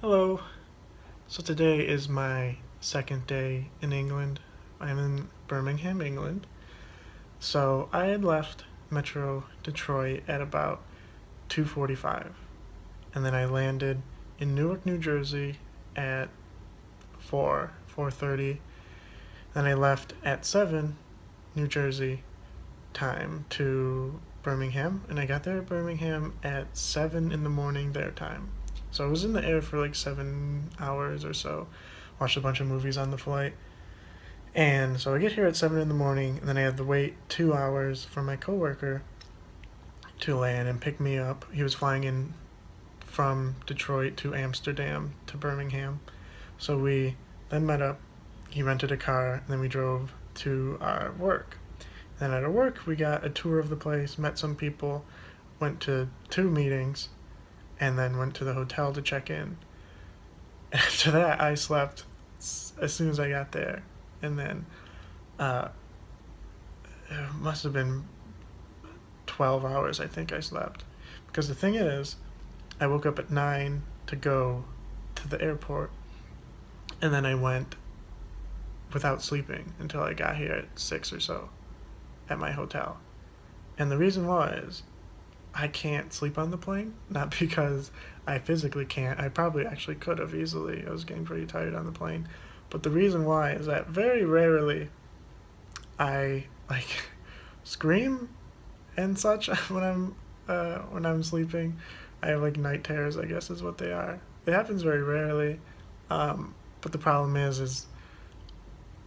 Hello. So today is my second day in England. I'm in Birmingham, England. So I had left Metro Detroit at about 2:45, and then I landed in Newark, New Jersey at 4:30. Then I left at 7 New Jersey time to Birmingham, and I got there at Birmingham at 7 in the morning their time. So I was in the air for like 7 hours or so. Watched a bunch of movies on the flight. And so I get here at 7 in the morning, and then I have to wait 2 hours for my coworker to land and pick me up. He was flying in from Detroit to Amsterdam to Birmingham. So we then met up. He rented a car, and then we drove to our work. Then at our work, we got a tour of the place, met some people, went to 2 meetings, and then went to the hotel to check in. After that, I slept as soon as I got there, and then uh, it must have been 12 hours, I think I slept. Because the thing is, I woke up at 9 to go to the airport, and then I went without sleeping until I got here at 6 or so at my hotel. And the reason was I can't sleep on the plane, not because I physically can't. I probably actually could have easily. I was getting pretty tired on the plane. But the reason why is that very rarely I scream and such when I'm sleeping. I have like night terrors, I guess is what they are. It happens very rarely. But the problem is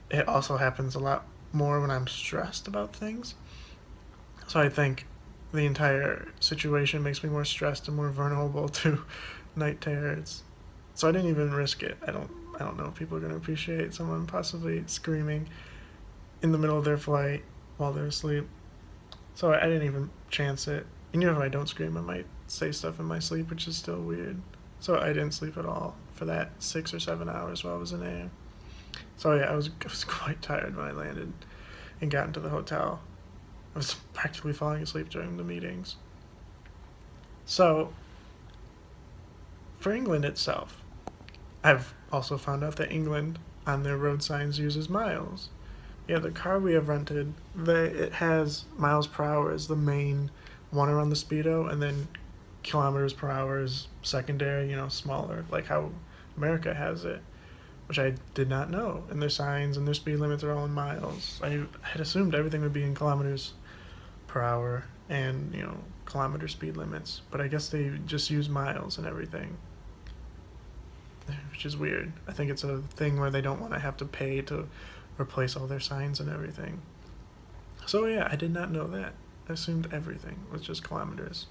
it also happens a lot more when I'm stressed about things. So I think the entire situation makes me more stressed and more vulnerable to night terrors. So I didn't even risk it. I don't know if people are gonna appreciate someone possibly screaming in the middle of their flight while they're asleep. So I didn't even chance it. And even if I don't scream, I might say stuff in my sleep, which is still weird. So I didn't sleep at all for that 6 or 7 hours while I was in air. So yeah, I was quite tired when I landed and got into the hotel. I was practically falling asleep during the meetings. So, for England itself, I've also found out that England, on their road signs, uses miles. Yeah, the car we have rented, it has miles per hour as the main one around the speedo, and then kilometers per hour is secondary, smaller, like how America has it, which I did not know. And their signs and their speed limits are all in miles. I had assumed everything would be in kilometers per hour and kilometer speed limits, but I guess they just use miles and everything, which is weird. I think it's a thing where they don't want to have to pay to replace all their signs and everything. So yeah, I did not know that. I assumed everything was just kilometers.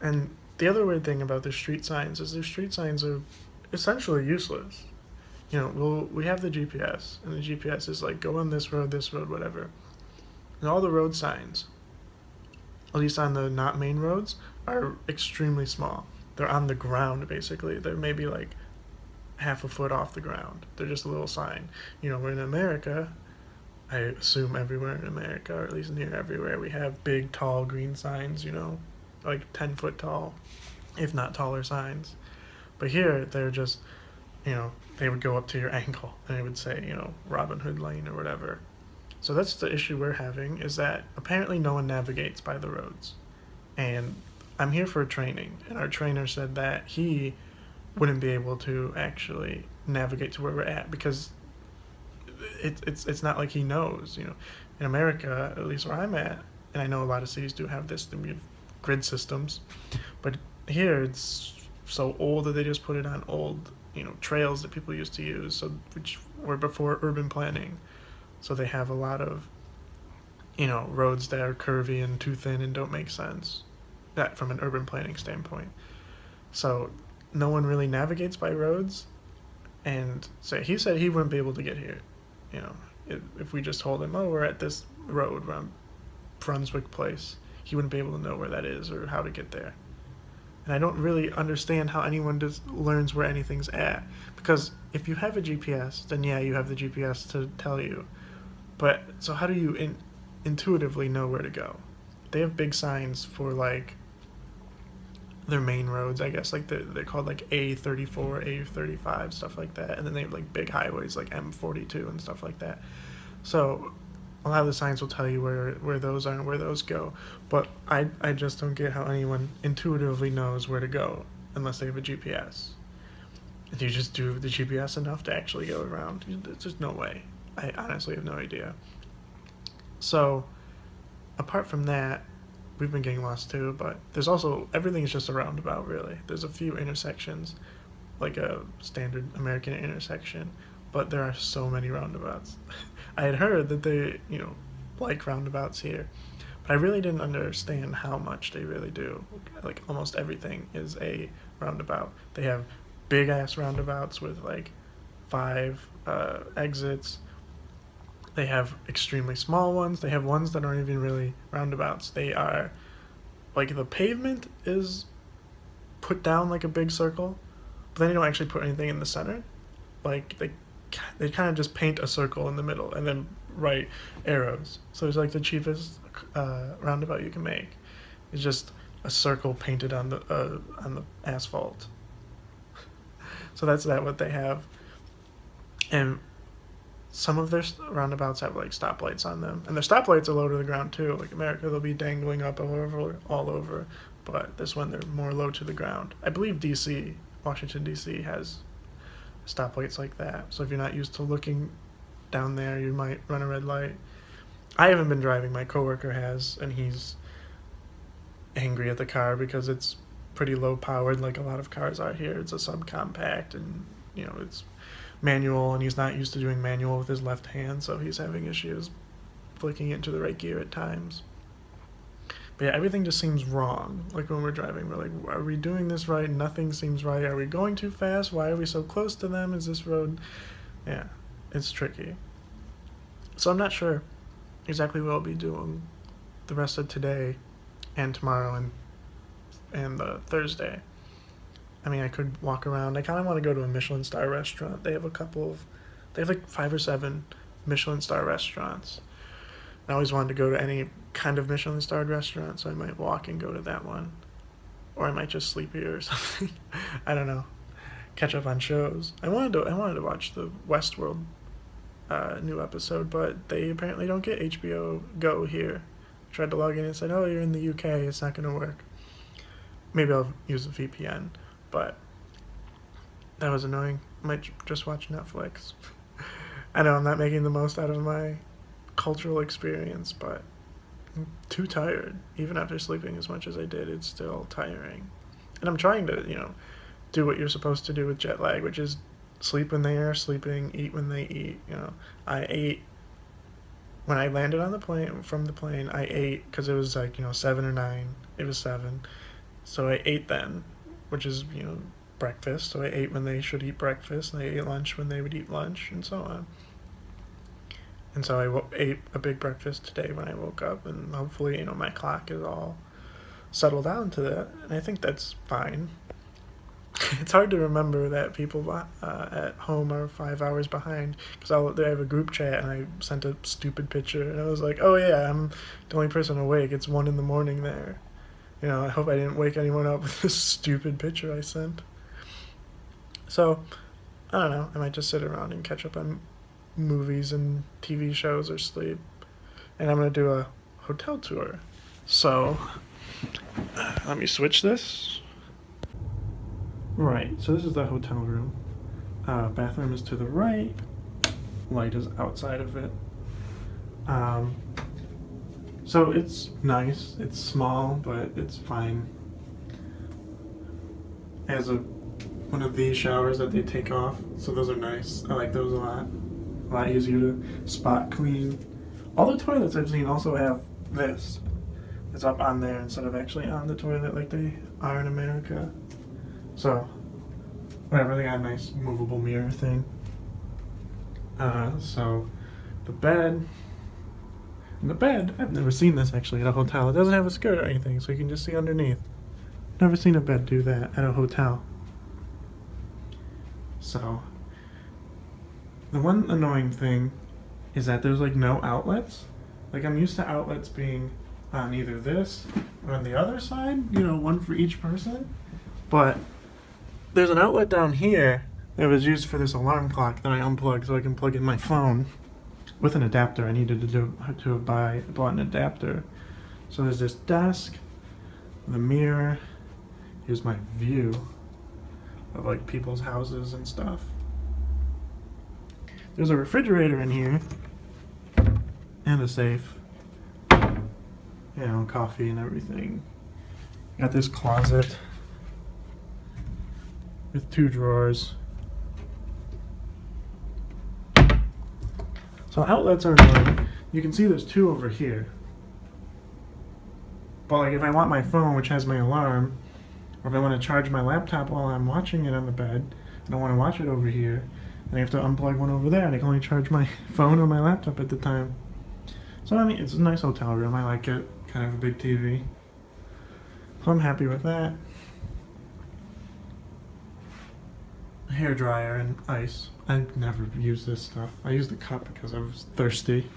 And the other weird thing about their street signs is their street signs are essentially useless. We have the GPS, and the GPS is like, go on this road, whatever. And all the road signs, at least on the not main roads, are extremely small. They're on the ground, basically. They're maybe like half a foot off the ground. They're just a little sign. We're in America, I assume everywhere in America, or at least near everywhere, we have big, tall green signs, like 10 foot tall, if not taller signs. But here, they're just, they would go up to your ankle, and it would say, Robin Hood Lane or whatever. So that's the issue we're having, is that apparently no one navigates by the roads. And I'm here for training, and our trainer said that he wouldn't be able to actually navigate to where we're at because it's not like he knows. In America, at least where I'm at, and I know a lot of cities do have this, we have grid systems, but here it's so old that they just put it on old trails that people used to use, so which were before urban planning. So they have a lot of, roads that are curvy and too thin and don't make sense, that from an urban planning standpoint. So no one really navigates by roads, and so he said he wouldn't be able to get here, if we just told him, oh, we're at this road around Brunswick Place, he wouldn't be able to know where that is or how to get there. And I don't really understand how anyone just learns where anything's at, because if you have a GPS, then yeah, you have the GPS to tell you. But so how do you intuitively know where to go? They have big signs for like their main roads, I guess, like they're called like A34, A35, stuff like that, and then they have like big highways like M42 and stuff like that. So a lot of the signs will tell you where those are and where those go, but I just don't get how anyone intuitively knows where to go unless they have a GPS. And you just do the GPS enough to actually go around. There's just no way. I honestly have no idea. So apart from that, we've been getting lost too, but there's also, everything is just a roundabout, really. There's a few intersections, like a standard American intersection, but there are so many roundabouts. I had heard that they, like roundabouts here, but I really didn't understand how much they really do. Like, almost everything is a roundabout. They have big ass roundabouts with like 5 exits. They have extremely small ones. They have ones that aren't even really roundabouts. They are, like, the pavement is put down like a big circle, but then you don't actually put anything in the center. Like, they kind of just paint a circle in the middle and then write arrows. So it's like the cheapest roundabout you can make. It's just a circle painted on the asphalt. So that's what they have. And some of their roundabouts have like stoplights on them, and their stoplights are low to the ground too. Like America, they'll be dangling up all over, but this one they're more low to the ground. I believe Washington D.C. has stoplights like that. So if you're not used to looking down there, you might run a red light. I haven't been driving. My coworker has, and he's angry at the car because it's pretty low powered, like a lot of cars are here. It's a subcompact, and it's manual, and he's not used to doing manual with his left hand, so he's having issues flicking it into the right gear at times. But yeah, everything just seems wrong. Like when we're driving, we're like, are we doing this right? Nothing seems right. Are we going too fast? Why are we so close to them? Is this road? Yeah, it's tricky. So I'm not sure exactly what I'll be doing the rest of today and tomorrow and Thursday. I mean, I could walk around. I kind of want to go to a Michelin star restaurant. They have like 5 or 7 Michelin star restaurants. I always wanted to go to any kind of Michelin starred restaurant, so I might walk and go to that one. Or I might just sleep here or something. I don't know. Catch up on shows. I wanted to watch the Westworld new episode, but they apparently don't get HBO Go here. I tried to log in and said, oh, you're in the UK, it's not going to work. Maybe I'll use a VPN. But that was annoying. Might just watch Netflix. I know I'm not making the most out of my cultural experience, but I'm too tired. Even after sleeping as much as I did, it's still tiring. And I'm trying to, do what you're supposed to do with jet lag, which is sleep when they are sleeping, eat when they eat. I ate when I landed on the plane. From the plane, I ate because it was like 7 or 9. It was 7, so I ate then, which is, breakfast. So I ate when they should eat breakfast, and I ate lunch when they would eat lunch, and so on. And so I ate a big breakfast today when I woke up, and hopefully, my clock is all settled down to that, and I think that's fine. It's hard to remember that people at home are 5 hours behind, because they have a group chat, and I sent a stupid picture, and I was like, oh yeah, I'm the only person awake. It's 1 a.m. there. I hope I didn't wake anyone up with this stupid picture I sent. So, I don't know. I might just sit around and catch up on movies and TV shows or sleep. And I'm going to do a hotel tour. So, let me switch this. Right, so this is the hotel room. Bathroom is to the right. Light is outside of it. So it's nice. It's small, but it's fine. It has one of these showers that they take off, so those are nice. I like those a lot. A lot easier to spot clean. All the toilets I've seen also have this. It's up on there instead of actually on the toilet like they are in America. So, whatever, they got a nice movable mirror thing. So, the bed, I've never seen this actually at a hotel. It doesn't have a skirt or anything, so you can just see underneath. Never seen a bed do that at a hotel. So, the one annoying thing is that there's like no outlets. Like, I'm used to outlets being on either this or on the other side, you know, one for each person. But there's an outlet down here that was used for this alarm clock that I unplugged so I can plug in my phone with an adapter. I needed to buy an adapter. So there's this desk, the mirror. Here's my view of like people's houses and stuff. There's a refrigerator in here and a safe. You know, coffee and everything. Got this closet with 2 drawers. So outlets are annoying. You can see there's 2 over here. But like if I want my phone, which has my alarm, or if I want to charge my laptop while I'm watching it on the bed, I don't want to watch it over here, and I have to unplug one over there, and I can only charge my phone or my laptop at the time. So I mean, it's a nice hotel room. I like it. Kind of a big TV. So I'm happy with that. Hair dryer and ice. I never use this stuff. I use the cup because I was thirsty.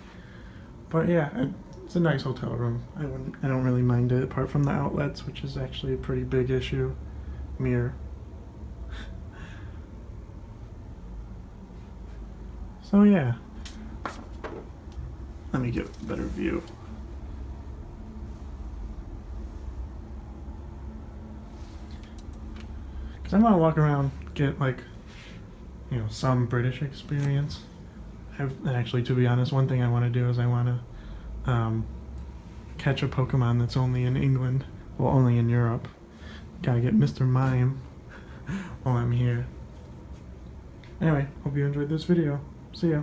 But yeah, it's a nice hotel room. I don't really mind it, apart from the outlets, which is actually a pretty big issue. Mirror. So yeah. Let me get a better view. Because I want to walk around, get like, you know, some British experience. And actually, to be honest, one thing I want to do is I want to catch a Pokemon that's only in England, well, only in Europe. Gotta get Mr. Mime while I'm here. Anyway, hope you enjoyed this video. See ya.